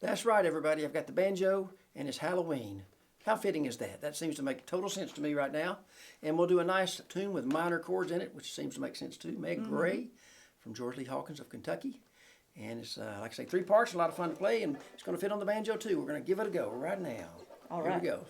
That's right, everybody. I've got the banjo, and it's Halloween. How fitting is that? That seems to make total sense to me right now. And we'll do a nice tune with minor chords in it, which seems to make sense too. Meg Gray from George Lee Hawkins of Kentucky. And it's, like I say, 3 parts, a lot of fun to play, and it's going to fit on the banjo too. We're going to give it a go right now. All right. Here we go.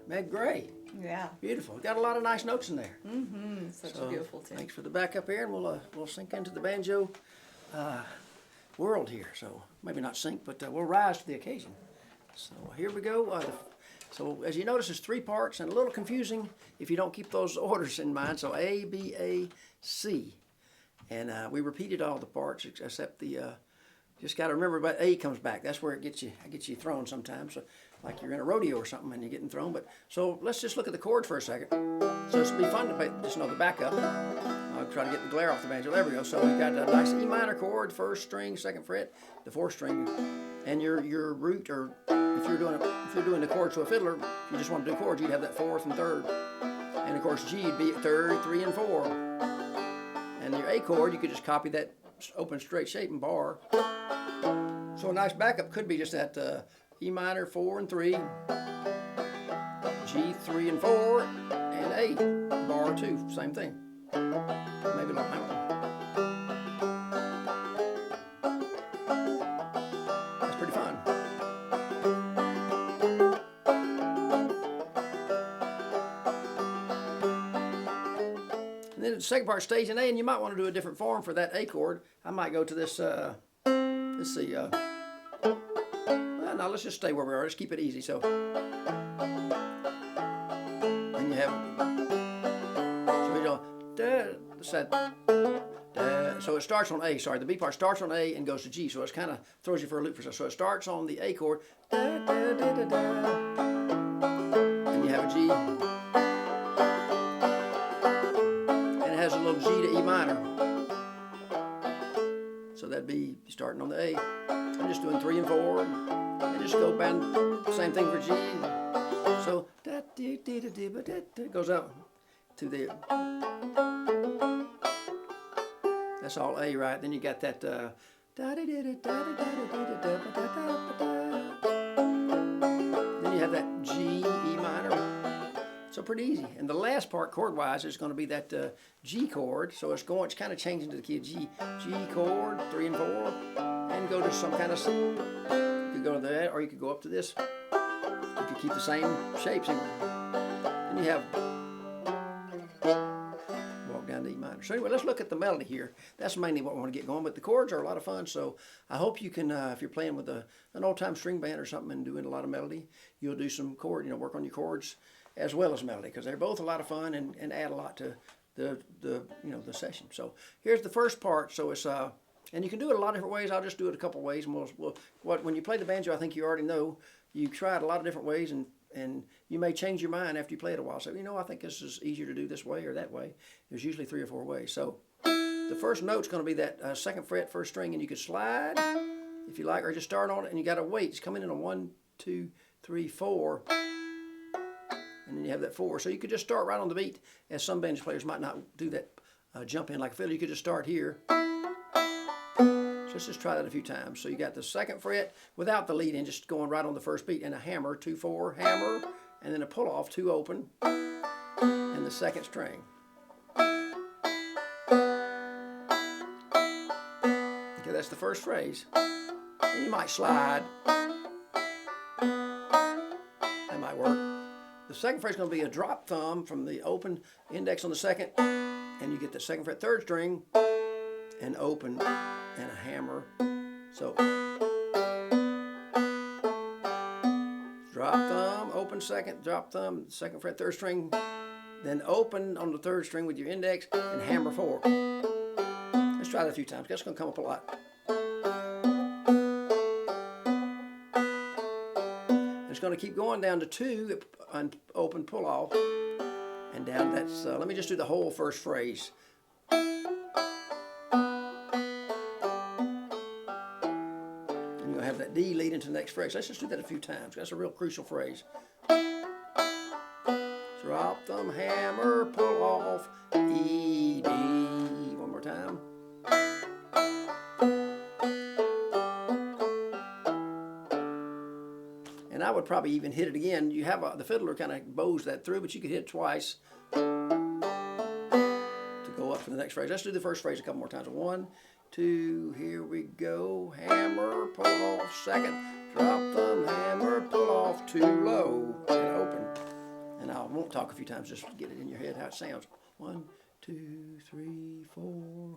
Meg Gray. Yeah. Beautiful. Got a lot of nice notes in there. Mm-hmm. Such a beautiful tune. Thanks for the backup here, and we'll sink into the banjo world here. So maybe not sink, but we'll rise to the occasion. So here we go. So as you notice, it's 3 parts and a little confusing if you don't keep those orders in mind. So A, B, A, C, and we repeated all the parts except the. Just got to remember, but A comes back. That's where it gets you thrown sometimes. So, like you're in a rodeo or something and you're getting thrown. But so let's just look at the chords for a second. So it's be fun to just know the backup. I'll try to get the glare off the banjo. There we go. So we've got a nice E minor chord, 1st string, 2nd fret, the 4th string, and your root. Or if you're doing the chords to a fiddler, if you just want to do chords, you'd have that 4th and 3rd, and of course G would be at 3rd, 3 and 4. And your A chord, you could just copy that open straight shape and bar. So a nice backup could be just that E minor 4 and 3, G 3 and 4, and A bar 2, same thing. Maybe a little hammer. That's pretty fun. And then the second part stays in A, and you might want to do a different form for that A chord. I might go to this. Let's see. No, let's just stay where we are. Let's keep it easy. So, and you have. So we go. So it starts on A. Sorry, the B part starts on A and goes to G. So it kind of throws you for a loop for so. So it starts on the A chord, and you have a G, and it has a little G to E minor. So that'd be starting on the A. I'm just doing 3 and 4, and just go bend. Same thing for G. So it goes up to the. That's all A, right? Then you got that. Then you have that G, E minor. So pretty easy. And the last part chord-wise is going to be that G chord. So it's kind of changing to the key of G. G chord, 3 and 4, and go to some kind of. You could go to that, or you could go up to this. You could keep the same shapes. Then you have walk down to E minor. So anyway, let's look at the melody here. That's mainly what we want to get going. But the chords are a lot of fun. So I hope you can, if you're playing with an old-time string band or something and doing a lot of melody, you'll do some work on your chords as well as melody, because they're both a lot of fun and add a lot to the session. So here's the first part. So it's and you can do it a lot of different ways. I'll just do it a couple ways. And when you play the banjo, I think you already know you try it a lot of different ways, and you may change your mind after you play it a while. So I think this is easier to do this way or that way. There's usually 3 or 4 ways. So the first note's going to be that second fret, first string, and you could slide if you like, or just start on it, and you got to wait. It's coming in on 1, 2, 3, 4, and then you have that 4. So you could just start right on the beat, as some banjo players might not do that jump in like a fiddle. You could just start here. So let's just try that a few times. So you got the second fret without the lead in, just going right on the first beat, and a hammer, 2, 4, hammer, and then a pull off, 2 open, and the second string. Okay, that's the first phrase. And you might slide. That might work. The second phrase is going to be a drop thumb from the open index on the second, and you get the second fret, third string, and open, and a hammer. So drop thumb, open second, drop thumb, second fret, third string, then open on the third string with your index, and hammer 4. Let's try that a few times. That's going to come up a lot. It's going to keep going down to 2, and open, pull off, and down. That's let me just do the whole first phrase. And you'll have that D lead into the next phrase. Let's just do that a few times. That's a real crucial phrase. Drop thumb, hammer, pull off, E, D. One more time. And I would probably even hit it again. You have the fiddler kind of bows that through, but you could hit it twice to go up to the next phrase. Let's do the first phrase a couple more times. 1, 2, here we go. Hammer, pull off, second, drop thumb, hammer, pull off, 2 low, and open. And I won't talk a few times, just get it in your head how it sounds. 1, 2, 3, 4.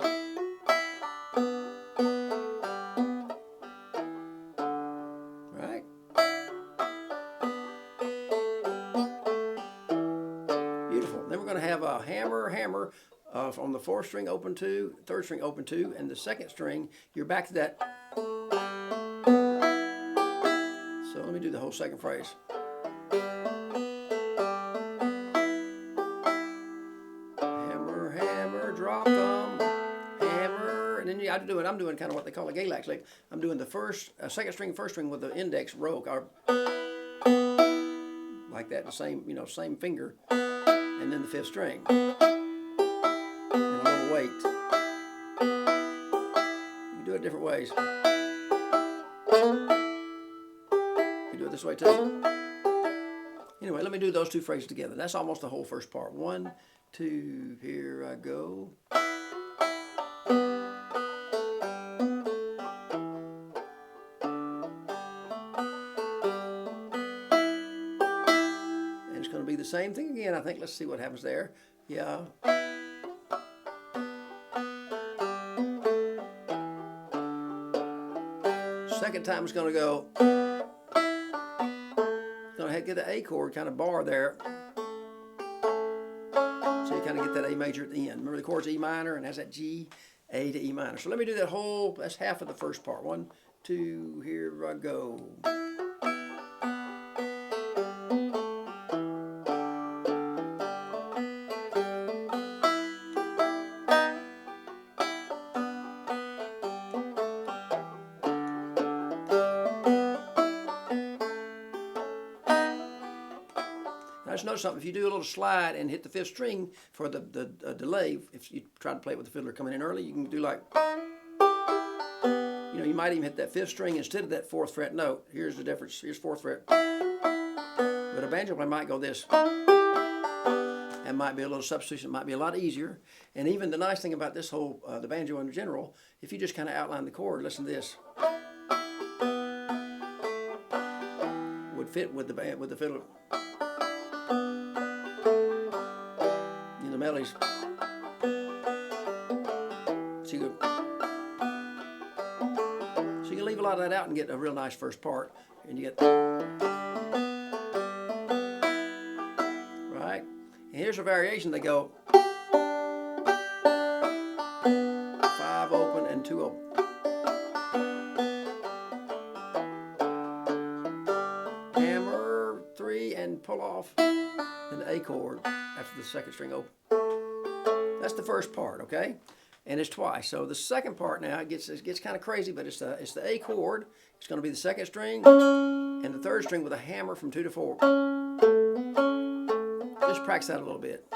Right? Beautiful. Then we're going to have a hammer, hammer on the fourth string, open 2, third string, open 2, and the second string, you're back to that. So let me do the whole second phrase. Drop thumb, hammer, and then I'm doing kind of what they call a Galax lick. I'm doing the second string, first string with the index row, like that, the same, same finger, and then the fifth string, and a little weight. You can do it different ways. You do it this way too. Anyway, let me do those 2 phrases together. That's almost the whole first part. 1, 2, here I go. And it's going to be the same thing again, I think. Let's see what happens there. Yeah. Second time it's going to go. It's going to get the A chord kind of bar there. So you kind of get that A major at the end. Remember the chord's E minor and has that G, A to E minor. So let me do that whole, that's half of the first part. 1, 2, here I go. Now just notice something. If you do a little slide and hit the fifth string for the delay, if you try to play it with the fiddler coming in early, you can do like, you might even hit that fifth string instead of that fourth fret note. Here's the difference. Here's fourth fret. But a banjo player might go this. And might be a little substitution. It might be a lot easier. And even the nice thing about this whole, the banjo in general, if you just kind of outline the chord, listen to this. Would fit with the fiddler. The melodies. So you can leave a lot of that out and get a real nice first part. And you get right. And here's a variation. They go 5 open and 2 open. Hammer 3 and pull off. Then the A chord after the second string open. That's the first part, okay? and it's twice. So the second part now it gets kind of crazy, but it's the A chord. It's going to be the second string and the third string with a hammer from 2 to 4. Just practice that a little bit.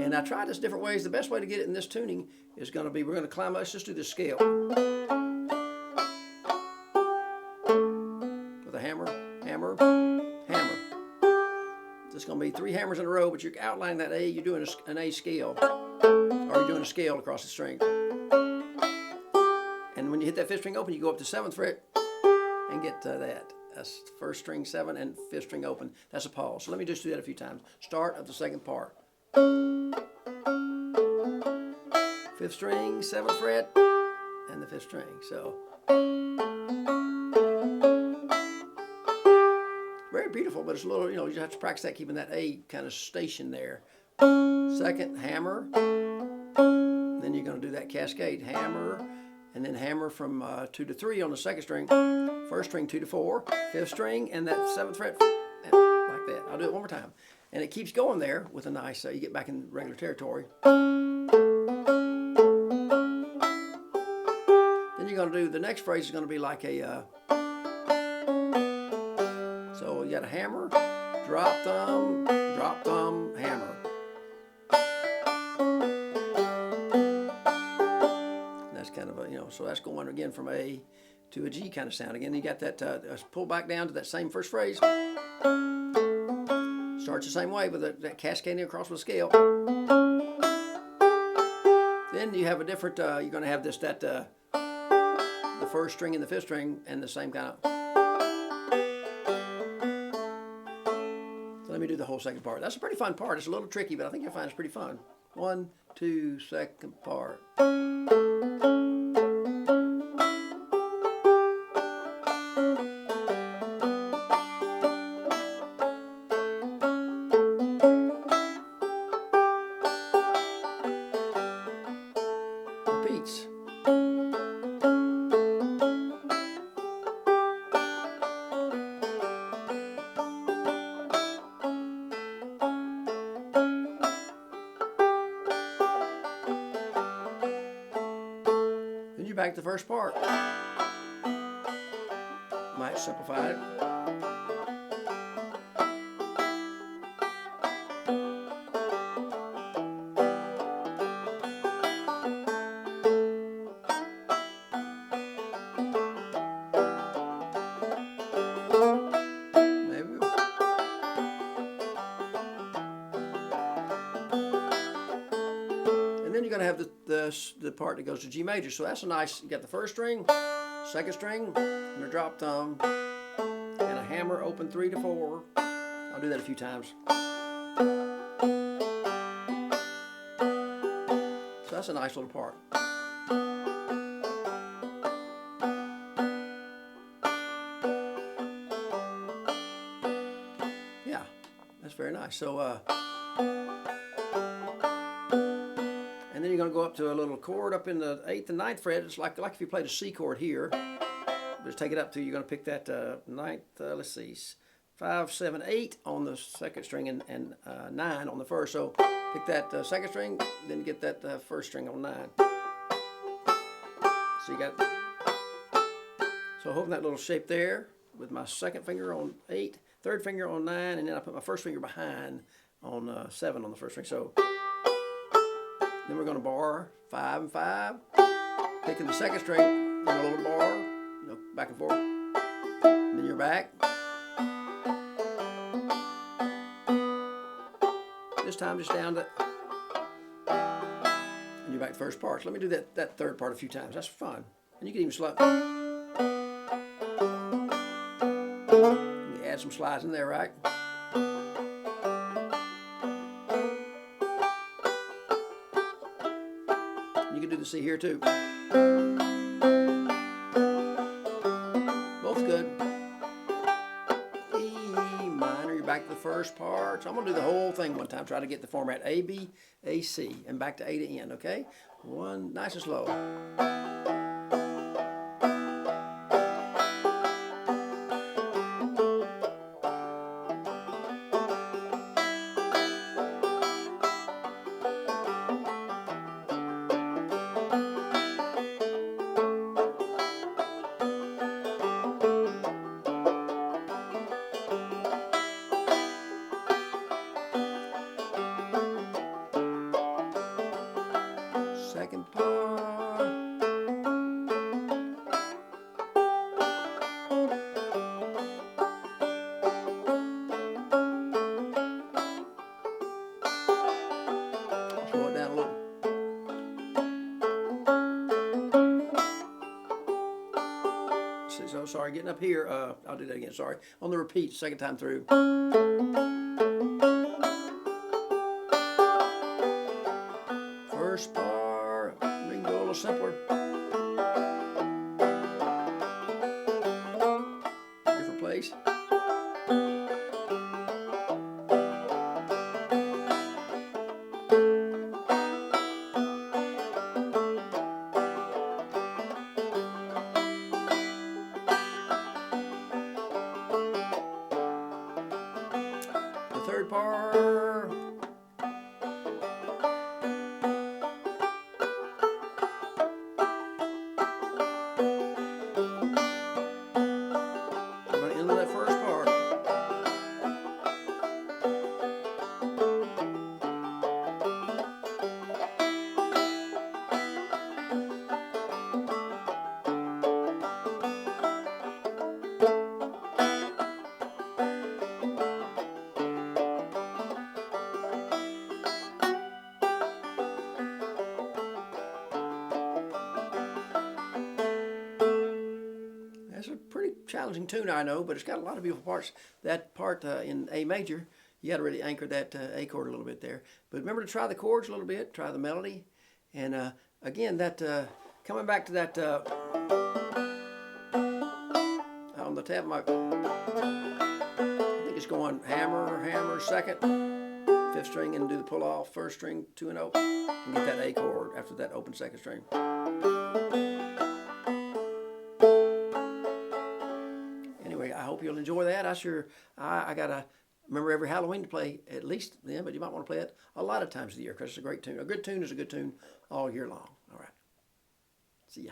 And I tried this different ways. The best way to get it in this tuning is going to be, we're going to climb. Let's just do this scale with a hammer, hammer, hammer. It's going to be 3 hammers in a row, but you're outlining that A. You're doing an A scale, or you're doing a scale across the string. And when you hit that 5th string open, you go up to 7th fret and get that. That's the 1st string 7 and 5th string open. That's a pause. So let me just do that a few times. Start of the second part. 5th string, 7th fret, and the 5th string. So very beautiful, but it's a little, you have to practice that, keeping that A kind of station there. Second, hammer. Then you're going to do that cascade. Hammer, and then hammer from 2 to 3 on the 2nd string. 1st string 2 to 4, 5th string, and that 7th fret, like that. I'll do it one more time. And it keeps going there with a nice, you get back in regular territory. Then you're going to do, the next phrase is going to be like a, so you got a hammer, drop thumb, hammer. And that's kind of a, so that's going again from A to a G kind of sound. Again, you got that, pull back down to that same first phrase. Starts the same way with that cascading across with a scale. Then you have a different, you're going to have this, the 1st string and the 5th string, and the same kind of. So let me do the whole second part. That's a pretty fun part. It's a little tricky, but I think you'll find it's pretty fun. 1, 2, second part. Repeats. Then you're back to the first part. Might simplify it. Then you're going to have the part that goes to G major. So that's a nice, you got the 1st string, 2nd string, and a drop thumb, and a hammer open 3 to 4. I'll do that a few times. So that's a nice little part. Yeah, that's very nice. So, and then you're going to go up to a little chord up in the 8th and 9th fret. It's like if you played a C chord here. Just take it up to, you're going to pick that 9th, let's see, 5, 7, 8 on the 2nd string and 9 on the 1st. So pick that 2nd string, then get that 1st string on 9. So you got, so holding that little shape there with my 2nd finger on 8, 3rd finger on 9, and then I put my 1st finger behind on 7 on the 1st string. So then we're going to bar 5 and 5, picking the 2nd string in a little bar, back and forth. And then you're back. This time just down to, and you're back to the first part. So let me do that 3rd part a few times. That's fun. And you can even slide. Let me add some slides in there, right? You can do the C here too. Both good. E minor, you're back to the first part. So I'm going to do the whole thing one time. Try to get the format A, B, A, C, and back to A to N, okay? One, nice and slow. sorry, getting up here. I'll do that again. Sorry, on the repeat, second time through. First part, we can go a little simpler. Different place. The third part. I'm going to end that first part. That's a pretty challenging tune, I know, but it's got a lot of beautiful parts. That part in A major, you got to really anchor that A chord a little bit there. But remember to try the chords a little bit, try the melody, and again, that coming back to that on the tab, I think it's going hammer, hammer, second, fifth string, and do the pull off, first string, 2 and 0, and get that A chord after that open second string. Anyway, I hope you'll enjoy that. I gotta remember every Halloween to play at least then, but you might want to play it a lot of times of the year because it's a great tune. A good tune is a good tune all year long. All right. See ya.